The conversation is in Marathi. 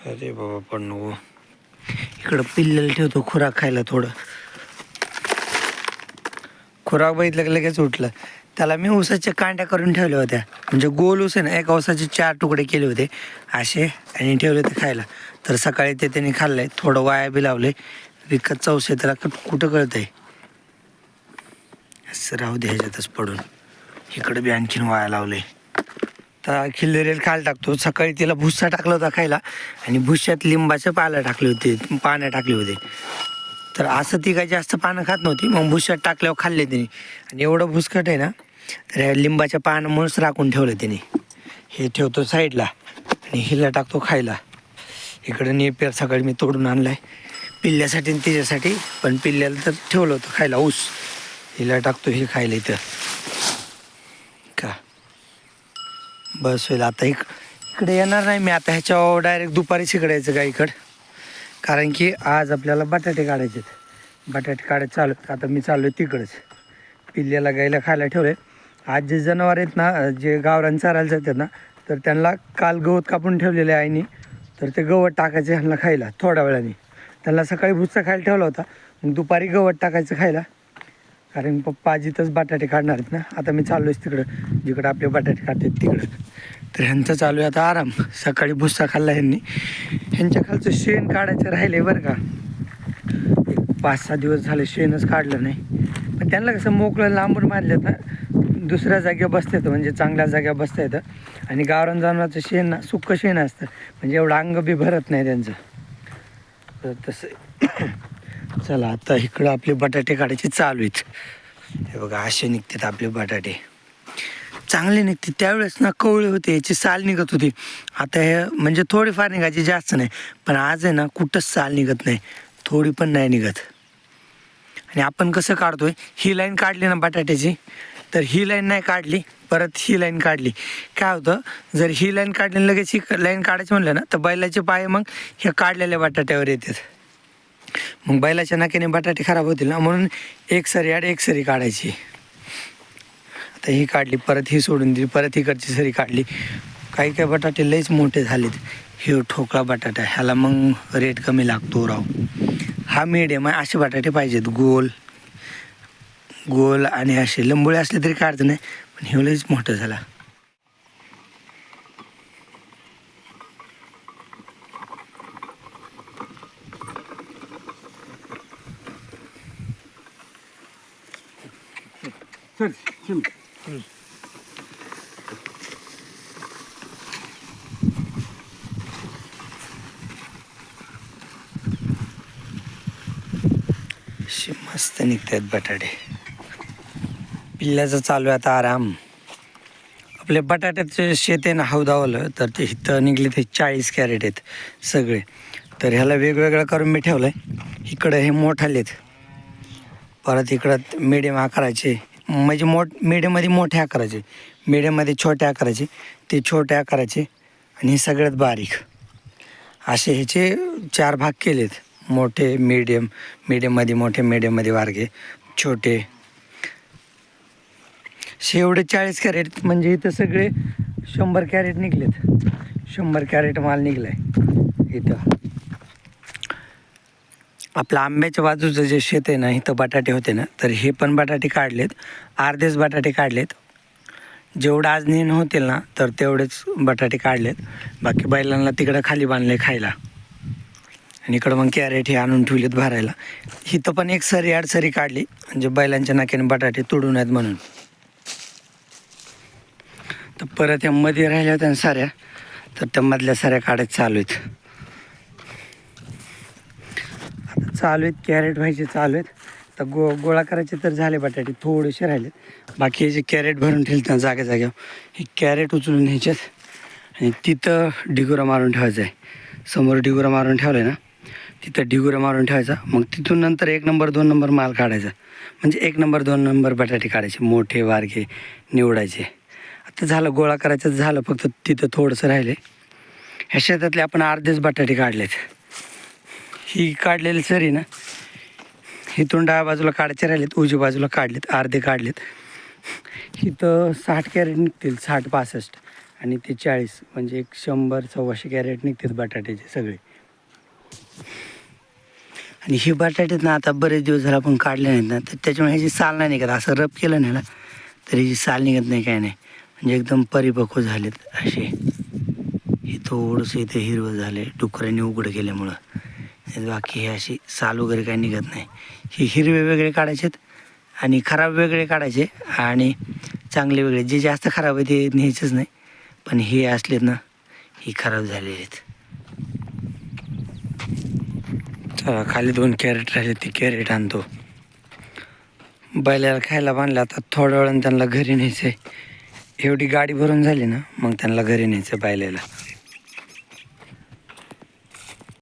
अरे बाबा पण नको इकडं पिल्ल्याला ठेवतो खुराक खायला. थोडं खुराक बघितलं की लगेच उठलं. त्याला मी ऊसाच्या कांड्या करून ठेवल्या होत्या, म्हणजे गोल ऊस आहे ना, एका ऊसाचे 4 तुकडे केले होते असे आणि ठेवले होते खायला. तर सकाळी ते त्यांनी खाल्लंय. थोडं वाया बी लावले. विकत चौसे त्याला कुठं कळतंय. असं राहू दे ह्याच्यातच पडून. इकडं बी आणखीन वाया लावले. तर खिल्लेरेल खायला टाकतो. सकाळी तिला भुस्सा टाकला होता खायला आणि भुस्स्यात लिंबाचं पानं टाकले होते, पानं टाकले होते. तर असं ती काही जास्त पानं खात नव्हती. मग भुस्स्यात टाकल्यावर खाल्ले तिने. आणि एवढं भुसकट आहे ना, तर ह्या लिंबाच्या पानामुळेच राखून ठेवलं तिने. हे ठेवतो साईडला आणि हिला टाकतो खायला. इकडं नेपियर सकाळी मी तोडून आणलाय पिल्ल्यासाठी आणि तिच्यासाठी. पण पिल्ल्याला तर ठेवलं होतं खायला ऊस. हिला टाकतो हे खायला इथं का. बस होईल आता. इकडे येणार नाही मी आता. ह्याच्यावर डायरेक्ट दुपारीच इकडे यायचं गाईकडं. कारण की आज आपल्याला बटाटे काढायचे आहेत. बटाटे काढायचे चालू. आता मी चाललो आहे तिकडंच. पिल्ल्याला गाईला खायला ठेवले. आज जे जनावर आहेत ना, जे गावरान चारायला जातात ना, तर त्यांना काल गवत कापून ठेवलेले आहे आईनी. तर ते गवत टाकायचे ह्यांना खायला थोड्या वेळाने. त्यांना सकाळी भुस्सा खायला ठेवला होता, मग दुपारी गवत टाकायचं खायला. कारण पप्पा आजीतच बटाटे काढणार आहेत ना. आता मी चाललो आहे तिकडं जिकडं आपले बटाटे काढतात तिकडं. तर ह्यांचं चालू आहे आता आराम. सकाळी भुस्सा खाल्ला ह्यांनी. ह्यांच्या खालचं शेण काढायचं राहिले बरं का. 5-6 दिवस झाले शेणच काढलं नाही. पण त्यांना कसं मोकळं लांबून मारलं तर दुसऱ्या जागेवर बसता येतं, म्हणजे चांगल्या जागेवर बसता येतं. आणि गावरान जनावराचं शेण ना सुक्कं शेण असतं, म्हणजे एवढं अंग बी भरत नाही त्यांचं. तर तसं चला आता इकडं आपले बटाटे काढायचे चालू आहेत. हे बघा असे निघतात आपले बटाटे, चांगले निघते. त्यावेळेस ना कवळे होते, याची साल निघत होती. आता हे म्हणजे थोडीफार निघायची, जास्त नाही. पण आज आहे ना कुठंच साल निघत नाही, थोडी पण नाही निघत. आणि आपण कसं काढतोय, ही लाईन काढली ना बटाट्याची, तर ही लाईन नाही काढली, परत ही लाईन काढली. काय होतं, जर ही लाईन काढली लगेच ही लाईन काढायची म्हणलं ना, तर बैलाचे पाय मग ह्या काढलेल्या बटाट्यावर येतात. मग बैलाच्या नाक्याने बटाटे खराब होतील ना, म्हणून एक सरी आड एक सरी काढायची. आता ही काढली, परत ही सोडून दिली, परत इकडची सरी काढली. काही काही बटाटे लईच मोठे झालेत. हे ठोकळा बटाटा, ह्याला मग रेट कमी लागतो राव. हा मीडियम आहे, असे बटाटे पाहिजेत, गोल गोल. आणि असे लंबोळे असले तरी काढत नाही, पण हे लईच मोठं झाला. मस्त निघतात बटाटे. पिल्ल्याचं चालू आहे आता आराम. आपले बटाट्याचे शेत आहे ना हौदावलं, तर ते इथं निघले ते 40 कॅरेट आहेत सगळे. तर ह्याला वेगवेगळं करून मी ठेवलं आहे. इकडं हे मोठालेत, परत इकडं मिडियम आकाराचे, म्हणजे मिडियममध्ये मोठे आकाराचे, मिडियममध्ये छोटे आकाराचे, ते छोटे आकाराचे, आणि हे सगळ्यात बारीक असे ह्याचे 4 भाग केलेत. मोठे, मीडियम, मीडियममध्ये मोठे, मीडियममध्ये बारके, छोटे. एवढे 40 कॅरेट, म्हणजे इथं सगळे 100 कॅरेट निघलेत. 100 कॅरेट माल निघलाय इथं. आपलं आंब्याच्या बाजूचं जे शेत आहे ना, इथं बटाटे होते ना, तर हे पण बटाटे काढलेत. अर्धेच बटाटे काढलेत. जेवढं आज नेणं होतील ना, तर तेवढेच बटाटे काढलेत. बाकी बैलांना तिकडं खाली बांधले खायला. आणि इकडं मग कॅरेट हे आणून ठेवलेत भरायला. इथं पण एक सरी आड सरी काढली, म्हणजे बैलांच्या नाक्याने बटाटे तुडून आहेत म्हणून. तर परत या मध्ये राहिल्या होत्या साऱ्या, तर त्या मधल्या साऱ्या काढायच्या चालू आहेत. आता चालू आहेत कॅरेट व्हायचे चालू आहेत. तर गोळा करायचे तर झाले बटाटे, थोडेसे राहिलेत. बाकी हे जे कॅरेट भरून ठेवले जाग्या जाग्यावर, हे कॅरेट उचलून न्यायच्यात आणि तिथं ढिगुरा मारून ठेवायचा आहे. समोर ढिगुरा मारून ठेवलं आहे ना, तिथं ढिगुरा मारून ठेवायचा. मग तिथून नंतर 1 नंबर 2 नंबर माल काढायचा, म्हणजे 1 नंबर 2 नंबर बटाटे काढायचे, मोठे बारके निवडायचे. आता झालं गोळा करायचं झालं, फक्त तिथं थोडंसं राहिले. ह्या शेतातले आपण अर्धेच बटाटे काढलेत. ही काढलेली सरी ना, इथून डाव्या बाजूला काढायचे राहिलेत, उजव्या बाजूला काढलेत, अर्धे काढलेत. इथं 60 कॅरेट निघतील, 60-65 आणि ते 40 म्हणजे एक 100-125 कॅरेट निघतील बटाट्याचे सगळे. आणि हे बटाट्यात ना आता बरेच दिवस झाला आपण काढले नाहीत ना, तर त्याच्यामुळे ह्याची साल नाही निघत. असं रब केलं नाही ना तरी ह्याची साल निघत नाही, काय नाही. म्हणजे एकदम परिपक्व झालेत असे. हे थोडंसं इथे हिरवं झाले डुकरांनी उघडं केल्यामुळं. बाकी हे अशी साल वगैरे काही निघत नाही. हे हिरवे वेगळे काढायचेत आणि खराब वेगळे काढायचे आणि चांगले वेगळे. जे जास्त खराब आहे ते न्यायचंच नाही, पण हे असलेत ना ही खराब झालेले आहेत. चला खाली 2 कॅरेट राहिले, ते कॅरेट आणतो. बैलाला खायला बांधलं. आता थोड्या वेळानं त्यांना घरी न्यायचं आहे. एवढी गाडी भरून झाली ना मग त्यांना घरी न्यायचं बैलाला.